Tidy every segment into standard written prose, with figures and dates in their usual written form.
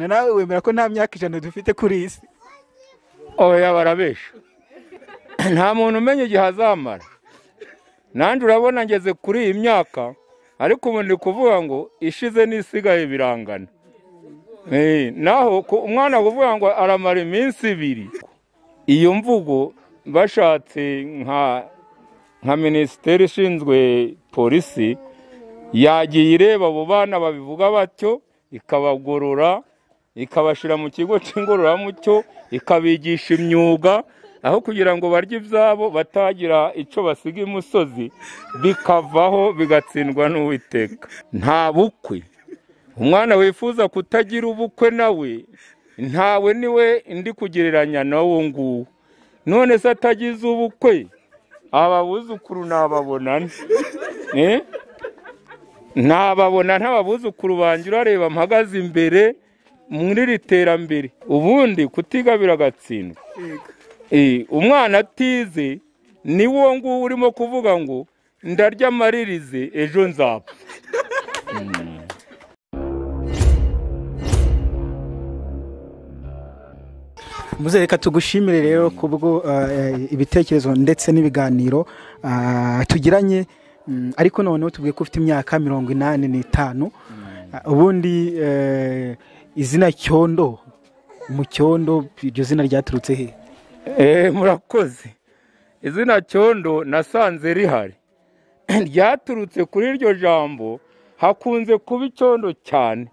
nawe wemera ko nta myaka 100 dufite kuri iyi si? Oya barabesha. Nta muntu umenye igihe azamara. Nanjye urabona ngeze kuri iyi myaka, ariko ubu ndi kuvuga ngo ishize n'isigaye birangana. Naho umwana kuvuga ngo aramara iminsi 2. Iyo mvugo bashatse nka minisiteri ishinzwe polisi yagiye ireba abo bana babivuga batyo, ikabagorora, ikabashira mu kigo cy'ingororamucyo, ikabigisha imyuga, aho kugira ngo barye ibyabo batagira ico basiga imusozi, bikavaho bigatsindwa n'Uwiteka. Nta bukwe umwana wifuza kutagira ubukwe nawe ntawe niwe ndi kugereranya nawo nguwo. None se atagize ubukwe ababuzukuru nababona nababona ntababuzukuru banjye urareba mpagaze imbere muri riterambere. Ubundi kutigabira agatsindwa. Umwana atize ni wo nguwo urimo kuvuga ngo ndarya amaririze ejo nzapfa. Muze reka tugushimire rero kubwo ibitekerezo ndetse n'ibiganiro tugiranye, ariko noneho tubwiye ko ufite imyaka 85. Ubundi izina Cyondo, mu Cyondo iryo zina ryaturutse he? Murakoze. Izina Cyondo nasanze rihari. Ryaturutse kuri iryo jambo, hakunze kuba icyondo cyane.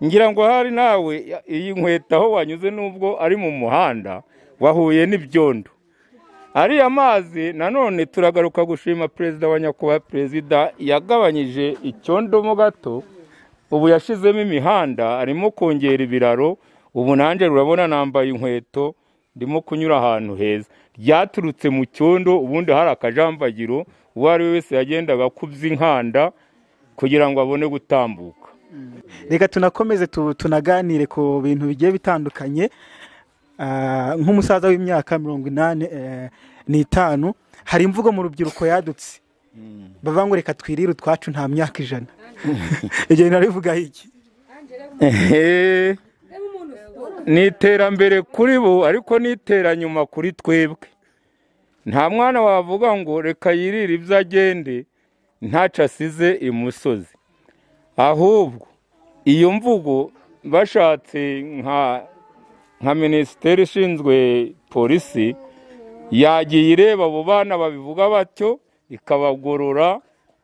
Ngira ngo hari nawe iyi nkweta aho wanyuze nubwo ari mu muhanda wahuye n'ibyondo. Ari amazi nanone turagaruka gushima Perezida wa Nyakubahwa Perezida yagabanyije icyondo mo gato, ubu yashizemo imihanda, arimo kongera ibiraro. Ubu nanjye urabona nambaye inkweto ndimo kunyura ahantu heza. Ryaturutse mu cyondo, ubundi hari akajambagiro uwo ari wese yagendaga kubya inkanda kugira ngo abone gutambuka. Reka tunakomeze tunaganire ku bintu bigiye bitandukanye. Nk'umusaza w'imyaka 85, hari imvugo mu rubyiruko yadutse bavuga ngo reka twirire utwacu nta myaka 100. Ibyo narivuga iki? Ni iterambere kuri bo, ariko ni iteranyuma kuri twebwe. Nta mwana wavuga ngo reka yirire ibyo agende ntaca asize imusozi. Ahubwo iyo mvugo bashatse nka minisiteri ishinzwe polisi yagiye ireba abo bana babivuga batyo, ikabagorora,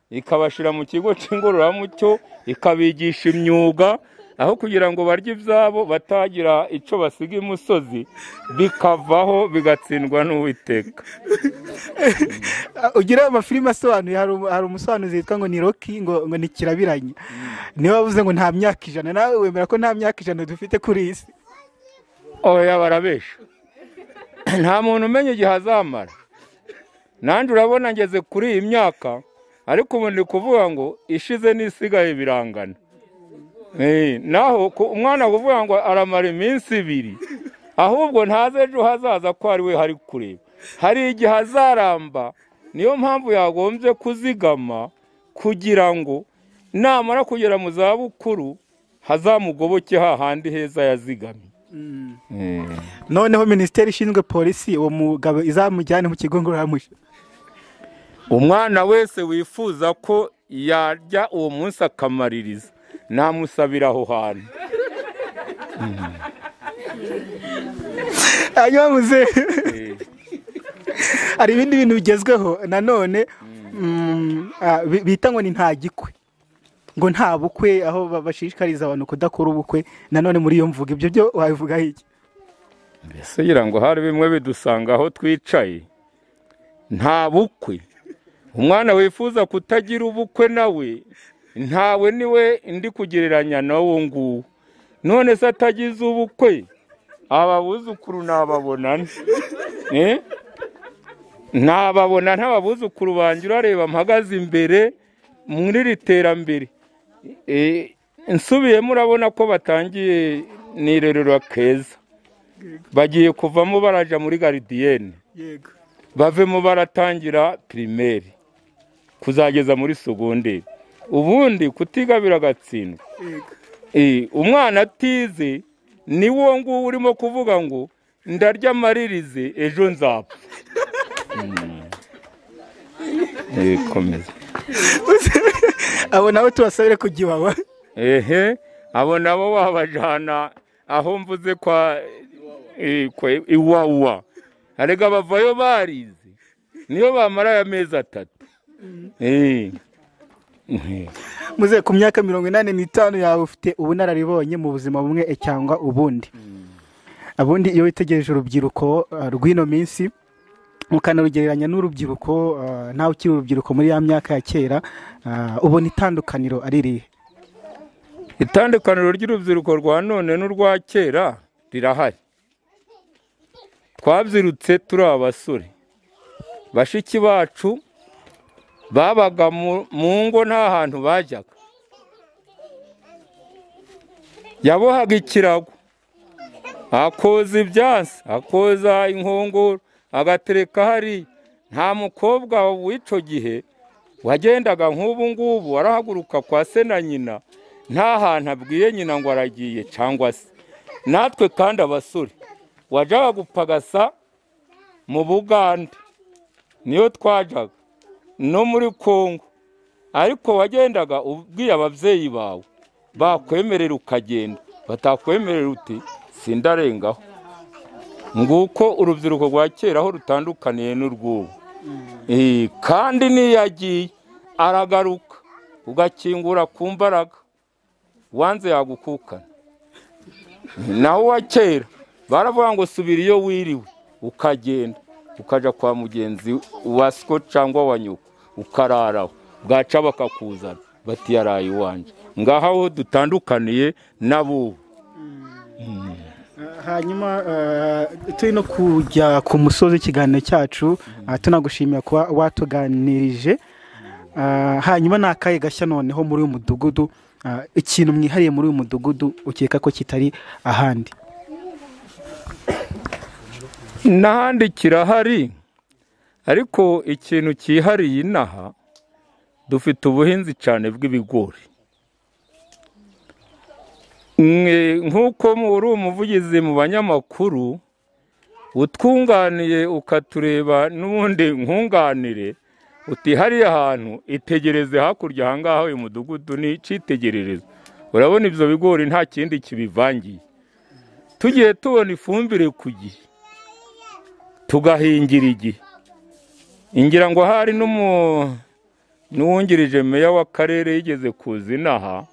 ikabashira mu kigo cy'ingororamucyo, ikabigisha imyuga, aho kugira ngo barye ibyabo batagira ico basiga imusozi, bikavaho bigatsindwa n'Uwiteka. Ugira amafilime asobanuye, hari umusobanuzi yitwa ngo ni Rocky, ngo ni Kirabiranya, niwe wavuze ngo nta myaka 100. nawe wemera ko nta myaka 100 dufite kuri iyi si? Oya barabesha. Nta muntu umenye igihe azamara. Nanjye urabona ngeze kuri iyi myaka, ariko ubu ndi kuvuga ngo ishize n'isigaye birangana. Naho umwana kuvuga ngo aramara iminsi 2, ahubwo ntaze ejo hazaza ko ari we hari kureba. Hari igihe azaramba, niyo mpamvu yagombye kuzigama kugira ngo namara kugera mu zabukuru hazamugoboke hahandi heza yazigamye. Noneho minisiteri ishinzwe polisi uwo mugabo izamujyane mu kigo ngororamuco. Umwana wese wifuza ko yarya uwo munsi akamaririza, namusabira aho hantu. Ayomuze. Ari ibindi bintu bigezweho nanone bita ngo ni nta gikwe, ngo nta bukwe, aho bashishikariza abantu kudakora ubukwe. Nanone muri iyo mvuga ibyo byo wabivuga iki? Mbese ngira ngo hari bimwe bidusanga aho twicaye. Nta bukwe umwana wifuza kutagira ubukwe nawe ntawe niwe ndi kugereranya nawo nguwo. None se atagize ubukwe ababuzukuru nababona nababona ntababuzukuru banjye urareba mpagaze imbere muri riterambere. Nsubiyemo urabona ko batangiye n'irerero keza, bagiye kuvamo baraja muri garidiyene, bavemo baratangira primaire kuzageza muri segonderi. Ubundi kutigabira agatsindwa. Umwana atize ni wo nguwo urimo kuvuga ngo ndarya amaririze ejo nzapfa. Komeza. abo nabo tubasabire kujya iwawa. Abo nabo wabajana aho mvuze kwa iwawa. Arega bavayo barize niyo bamara ya mezi 3. Muze ku myaka 85 yawe ufite ubunararibonye mu buzima bumwe cyangwa ubundi. Abundi iyo witegereje urubyiruko rw'ino minsi mukanarugereranya n'urubyiruko ntawe ukiri urubyiruko muri ya myaka ya kera, ubona itandukaniro ari rihe? Itandukaniro ry'urubyiruko rwa none n'urwa kera rirahari. Twabyirutse turi abasore, bashiki bacu babaga mu ngo nta hantu bajyaga, yabohaga ikirago akoza ibyansi, akoza inkongoro, agatereka hari. Nta mukobwa w'ico gihe wagendaga nk'ubu ngubu warahaguruka kwa se na nyina nta hantu abwiye nyina ngo aragiye cyangwa se. Natwe kandi abasore wajaga gupagasa mu Buganda niyo twajaga no muri Kongo, ariko wagendaga ubwiye abavyeyi bawe bakwemerera ukagenda, batakwemerera uti sindarengaho. Nguko urubyiruko rwa kera aho rutandukaniye n'urwubu. Kandi niyagiye aragaruka ugakingura ku mbaraga, wanze yagukukana. Naho wa kera baravuga ngo subira iyo wiriwe ukagenda ukaja kwa mugenzi wa sko cyangwa wa nyuko ukararaho, bwaca bakakuzana bati yaraye wanje. Ngaha aho dutandukaniye nabo. Hanyuma turi no kujya ku musozi ikiganiro cyacu, tunagushimira kuba watuganirije. Hanyuma nakaye gashya noneho muri uyu mudugudu, ikintu mwihariye muri uyu mudugudu ukeka ko kitari ahandi? N'ahandi kirahari, ariko ikintu cyihariye inaha dufite ubuhinzi cyane bw'ibigori. Nk'uko muri umuvugizi mu banyamakuru utwunganiye ukatureba n'ubundi nkunganire uti hariya hantu itegereze hakurya ahangaho uyu mudugudu ni icitegererezo. Urabona ibyo bigori nta kindi kibivangiye. Tugiye tubona ifumbire ku gihe tugahingira igihe. Ingira ngo hari n'uwungirije meya w'akarere yigeze kuza inaha,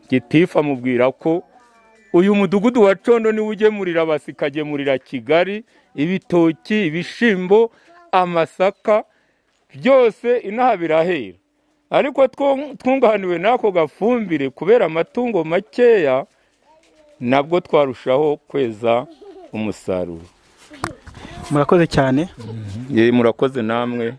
Gitifu amubwira ko uyu mudugudu wa Condo niwe ugemurira abasikagemurira Kigali ibitoki, ibishimbo, amasaka, byose inaha birahera. Ariko twunganiwe nako gafumbire kubera amatungo makeya, nabwo twarushaho kweza umusaruro. Murakoze cyane. Murakoze namwe.